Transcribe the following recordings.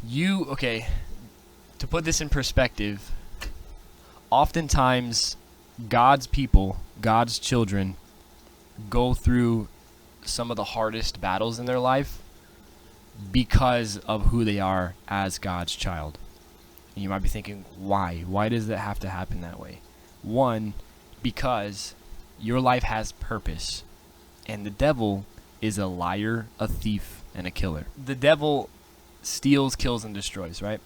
Okay, to put this in perspective, oftentimes God's people, God's children, go through some of the hardest battles in their life because of who they are as God's child. And you might be thinking, why? Why does it have to happen that way? One, because your life has purpose, and the devil is a liar, a thief, and a killer. The devil steals, kills, and destroys, right?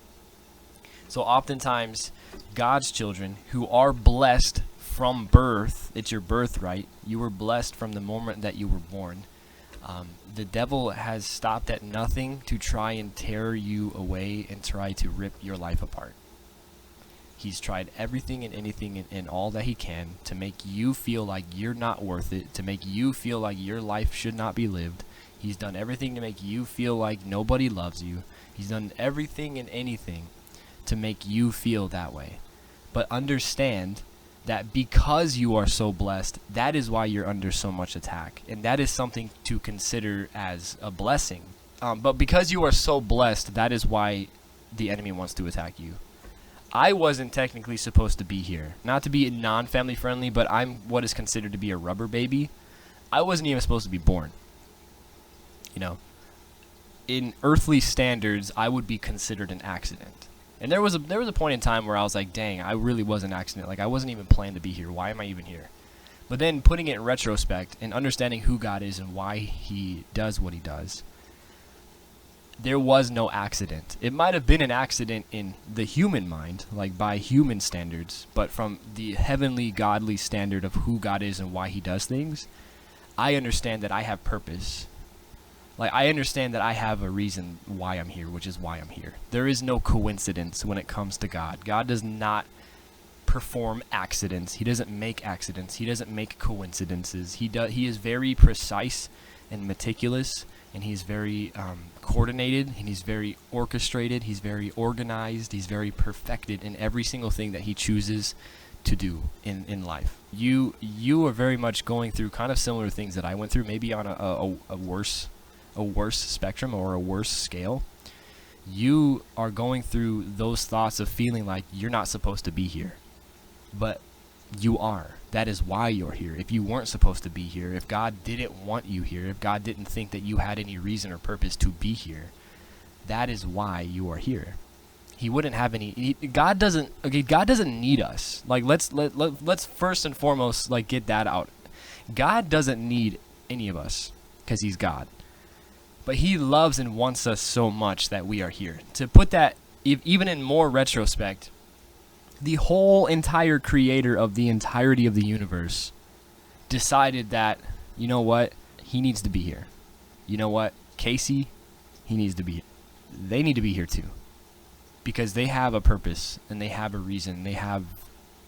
So oftentimes, God's children who are blessed from birth, it's your birthright, you were blessed from the moment that you were born. The devil has stopped at nothing to try and tear you away and try to rip your life apart. He's tried everything and anything and all that he can to make you feel like you're not worth it, to make you feel like your life should not be lived. He's done everything to make you feel like nobody loves you. He's done everything and anything to make you feel that way. But understand that because you are so blessed, that is why you're under so much attack. And that is something to consider as a blessing. But because you are so blessed, that is why the enemy wants to attack you. I wasn't technically supposed to be here. Not to be non-family friendly, but I'm what is considered to be a rubber baby. I wasn't even supposed to be born. You know, in earthly standards, I would be considered an accident. And there was a point in time where I was like, dang, I really was an accident. Like, I wasn't even planned to be here. Why am I even here? But then putting it in retrospect and understanding who God is and why he does what he does, there was no accident. It might have been an accident in the human mind, like by human standards, but from the heavenly, godly standard of who God is and why he does things, I understand that I have purpose. Like, I understand that I have a reason why I'm here, which is why I'm here. There is no coincidence when it comes to God. God does not perform accidents. He doesn't make accidents. He doesn't make coincidences. He is very precise and meticulous, and he's very coordinated, and he's very orchestrated. He's very organized. He's very perfected in every single thing that he chooses to do in life. You are very much going through kind of similar things that I went through, maybe on a worse spectrum or a worse scale. You are going through those thoughts of feeling like you're not supposed to be here, but you are. That is why you're here. If you weren't supposed to be here, if God didn't want you here, if God didn't think that you had any reason or purpose to be here, that is why you are here. He wouldn't have any. God doesn't need us. Like, let's first and foremost get that out. God doesn't need any of us because he's God. But he loves and wants us so much that we are here. To put that even in more retrospect, the whole entire creator of the entirety of the universe decided that, you know what, he needs to be here. You know what, Casey, he needs to be here. They need to be here too. Because they have a purpose and they have a reason. They have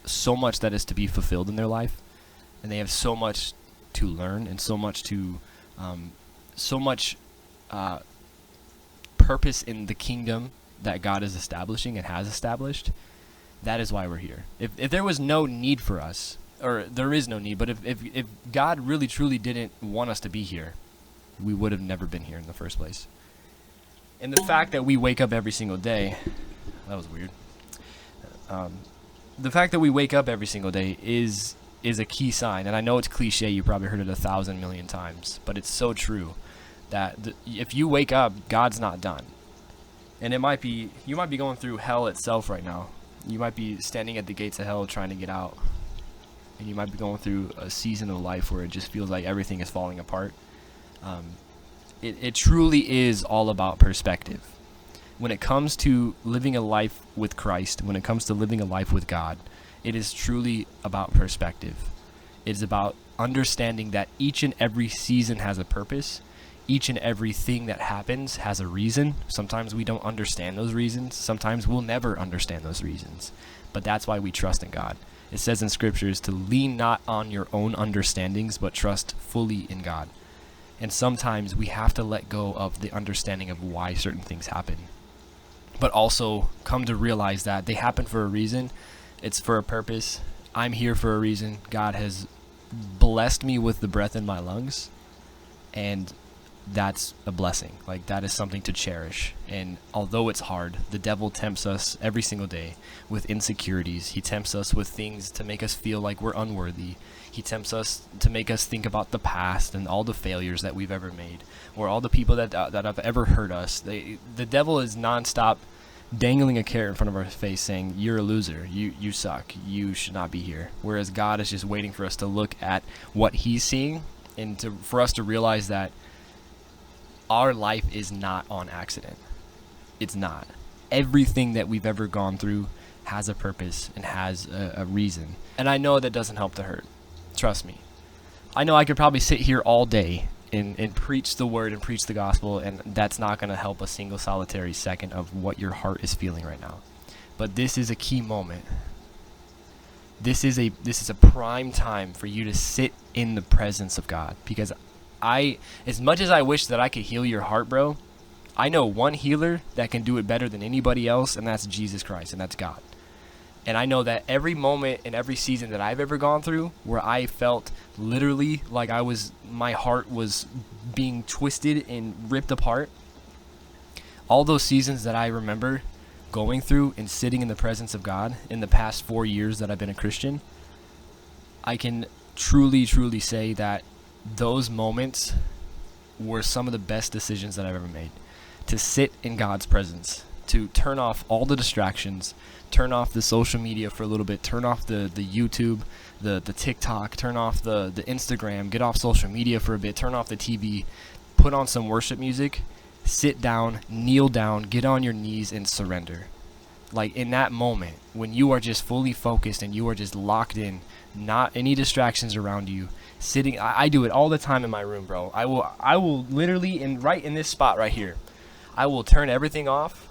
so much that is to be fulfilled in their life. And they have so much to learn and so much purpose in the kingdom that God is establishing and has established. That is why we're here. If there was no need for us, or there is no need, but if God really truly didn't want us to be here, we would have never been here in the first place. And the fact that we wake up every single day, that was weird. The fact that we wake up every single day is a key sign. And I know it's cliche, you probably heard it 1,000 million times, but it's so true. That if you wake up, God's not done. And you might be going through hell itself right now. You might be standing at the gates of hell trying to get out. And you might be going through a season of life where it just feels like everything is falling apart. It truly is all about perspective. When it comes to living a life with Christ, when it comes to living a life with God, it is truly about perspective. It's about understanding that each and every season has a purpose. Each and everything that happens has a reason. Sometimes we don't understand those reasons. Sometimes we'll never understand those reasons. But that's why we trust in God. It says in scriptures to lean not on your own understandings, but trust fully in God. And sometimes we have to let go of the understanding of why certain things happen. But also come to realize that they happen for a reason. It's for a purpose. I'm here for a reason. God has blessed me with the breath in my lungs. And that's a blessing. Like, that is something to cherish. And although it's hard, the devil tempts us every single day with insecurities. He tempts us with things to make us feel like we're unworthy. He tempts us to make us think about the past and all the failures that we've ever made, or all the people that have ever hurt us. The devil is nonstop dangling a carrot in front of our face saying, you're a loser, you suck, you should not be here. Whereas God is just waiting for us to look at what he's seeing, and for us to realize that our life is not on accident. It's not. Everything that we've ever gone through has a purpose and has a reason. And I know that doesn't help the hurt. Trust me. I know I could probably sit here all day and preach the word and preach the gospel, and that's not going to help a single solitary second of what your heart is feeling right now. But this is a key moment. This is a prime time for you to sit in the presence of God, because as much as I wish that I could heal your heart, bro, I know one healer that can do it better than anybody else, and that's Jesus Christ, and that's God. And I know that every moment and every season that I've ever gone through where I felt literally like my heart was being twisted and ripped apart, all those seasons that I remember going through and sitting in the presence of God in the past 4 years that I've been a Christian, I can truly, truly say that those moments were some of the best decisions that I've ever made. To sit in God's presence, to turn off all the distractions, turn off the social media for a little bit, turn off the YouTube, the TikTok, turn off the Instagram, get off social media for a bit, turn off the TV, put on some worship music, sit down, kneel down, get on your knees and surrender. Like, in that moment when you are just fully focused and you are just locked in, not any distractions around you, sitting. I do it all the time in my room, bro. I will literally, right in this spot right here, I will turn everything off,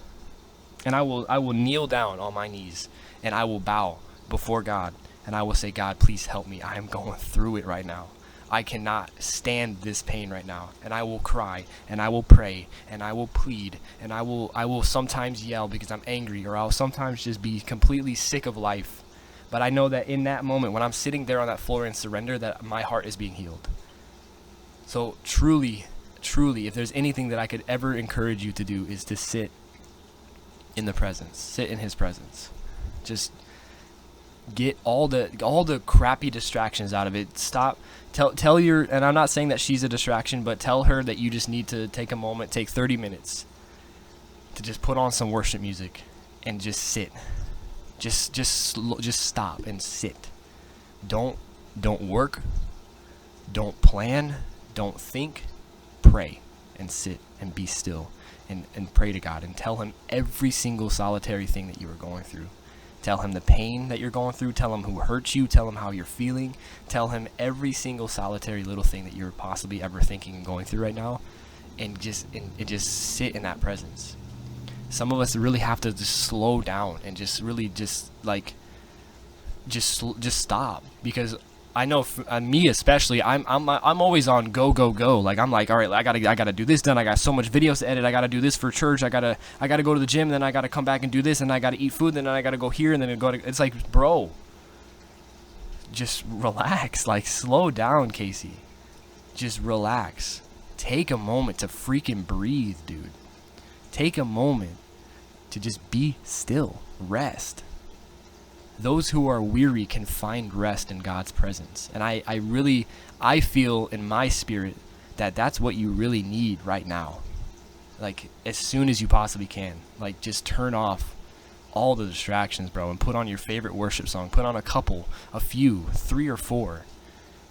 and I will kneel down on my knees, and I will bow before God, and I will say, God, please help me. I am going through it right now. I cannot stand this pain right now. And I will cry, and I will pray, and I will plead, and I will sometimes yell because I'm angry, or I'll sometimes just be completely sick of life. But I know that in that moment, when I'm sitting there on that floor in surrender, that my heart is being healed. So truly, truly, if there's anything that I could ever encourage you to do, is to sit in the presence, sit in his presence. Just get all the crappy distractions out of it. Stop. Tell your, and I'm not saying that she's a distraction, but tell her that you just need to take a moment, take 30 minutes to just put on some worship music and just sit. Just stop and sit. Don't work. Don't plan. Don't think. Pray and sit and be still and pray to God and tell him every single solitary thing that you are going through. Tell him the pain that you're going through. Tell him who hurt you. Tell him how you're feeling. Tell him every single solitary little thing that you're possibly ever thinking and going through right now, and just sit in that presence. Some of us really have to just slow down and just really just stop, because I know me especially, I'm always on go. Like, I'm like, all right, I gotta do this done. I got so much videos to edit. I gotta do this for church. I gotta go to the gym. Then I gotta come back and do this. And I gotta eat food. Then I gotta go here. And then it's like, bro, just relax. Like, slow down, Casey. Just relax. Take a moment to freaking breathe, dude. Take a moment to just be still. Rest. Those who are weary can find rest in God's presence. And I feel in my spirit that that's what you really need right now. Like, as soon as you possibly can. Like, just turn off all the distractions, bro, and put on your favorite worship song. Put on a few, 3 or 4,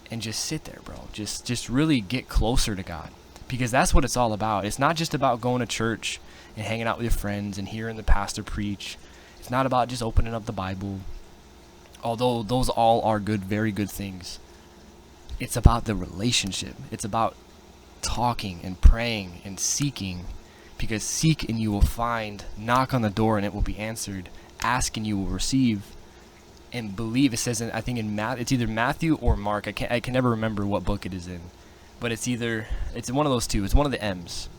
and just sit there, bro. Just really get closer to God. Because that's what it's all about. It's not just about going to church and hanging out with your friends and hearing the pastor preach. It's not about just opening up the Bible, although those all are good, very good things. It's about the relationship. It's about talking and praying and seeking, because seek and you will find, knock on the door and it will be answered, ask and you will receive, and believe. It says, I think it's either Matthew or Mark. I can never remember what book it is in, but it's one of those two. It's one of the M's.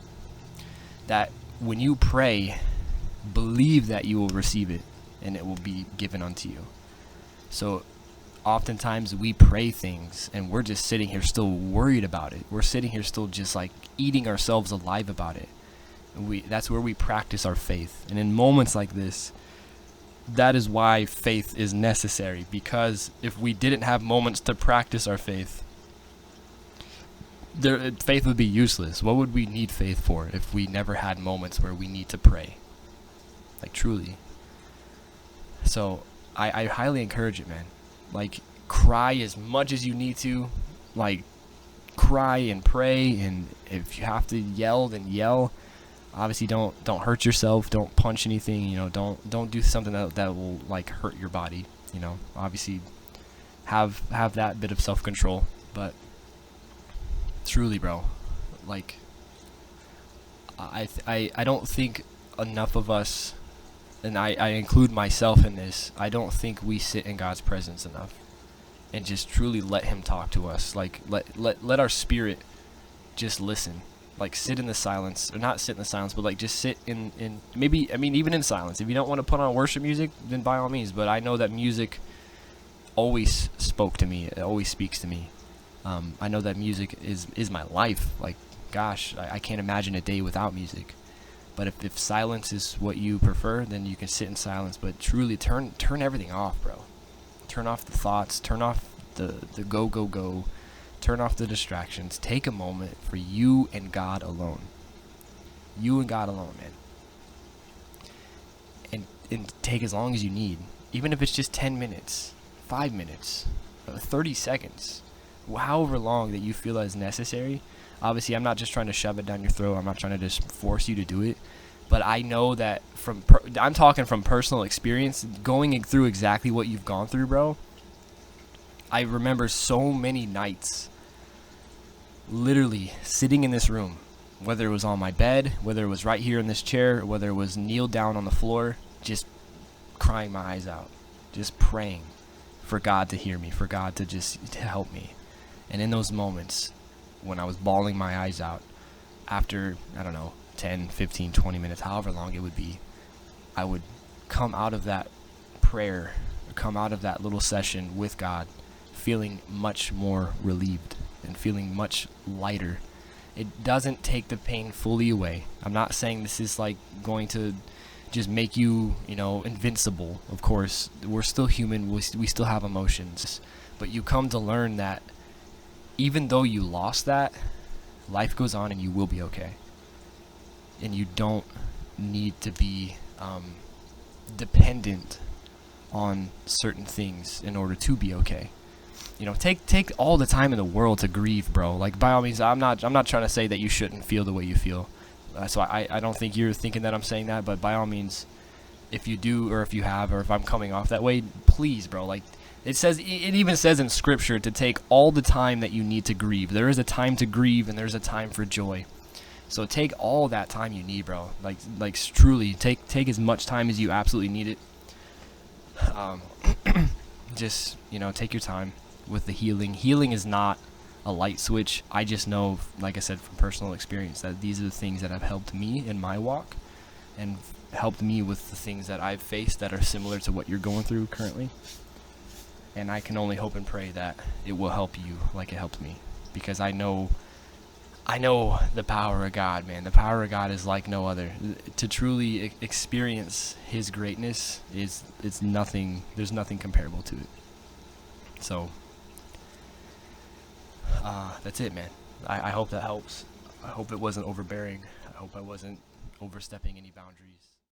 That when you pray, believe that you will receive it and it will be given unto you. So oftentimes we pray things and we're just sitting here still worried about it. We're sitting here still just like eating ourselves alive about it. That's where we practice our faith. And in moments like this, that is why faith is necessary, because if we didn't have moments to practice our faith, faith would be useless. What would we need faith for if we never had moments where we need to pray? Like, truly. So I highly encourage it, man. Like, cry as much as you need to. Like, cry and pray, and if you have to yell, then yell. Obviously, don't hurt yourself. Don't punch anything. You know, don't do something that will like hurt your body. You know, obviously, have that bit of self-control. But truly, bro, like, I don't think enough of us, and I include myself in this, I don't think we sit in God's presence enough and just truly let him talk to us. Like, let our spirit just listen. Like, sit in the silence, or not sit in the silence, but like just sit in maybe, I mean, even in silence. If you don't want to put on worship music, then by all means. But I know that music always spoke to me. It always speaks to me. I know that music is my life. Like, gosh, I can't imagine a day without music. But if silence is what you prefer, then you can sit in silence. But truly, turn everything off, bro. Turn off the thoughts. Turn off the go. Turn off the distractions. Take a moment for you and God alone. You and God alone, man. And take as long as you need. Even if it's just 10 minutes, 5 minutes, 30 seconds. However long that you feel is necessary. Obviously, I'm not just trying to shove it down your throat. I'm not trying to just force you to do it. But I know that I'm talking from personal experience, going through exactly what you've gone through, bro. I remember so many nights literally sitting in this room, whether it was on my bed, whether it was right here in this chair, whether it was kneeled down on the floor, just crying my eyes out, just praying for God to hear me, for God to help me. And in those moments when I was bawling my eyes out, after, I don't know, 10, 15, 20 minutes, however long it would be, I would come out of that prayer, come out of that little session with God, feeling much more relieved and feeling much lighter. It doesn't take the pain fully away. I'm not saying this is like going to just make you, invincible. Of course, we're still human. We still have emotions. But you come to learn that even though you lost that, life goes on and you will be okay. And you don't need to be dependent on certain things in order to be okay. Take all the time in the world to grieve, bro. Like, by all means, I'm not trying to say that you shouldn't feel the way you feel. So I don't think you're thinking that I'm saying that, but by all means, if you do, or if you have, or if I'm coming off that way, please, bro. Like, it even says in scripture to take all the time that you need to grieve. There is a time to grieve and there's a time for joy. So take all that time you need, bro. Like truly take as much time as you absolutely need it. Just, take your time with the healing. Healing is not a light switch. I just know, like I said, from personal experience, that these are the things that have helped me in my walk and helped me with the things that I've faced that are similar to what you're going through currently. And I can only hope and pray that it will help you like it helped me, because I know the power of God, man. The power of God is like no other. To truly experience his greatness it's nothing. There's nothing comparable to it. So that's it, man. I hope that helps. I hope it wasn't overbearing. I hope I wasn't overstepping any boundaries.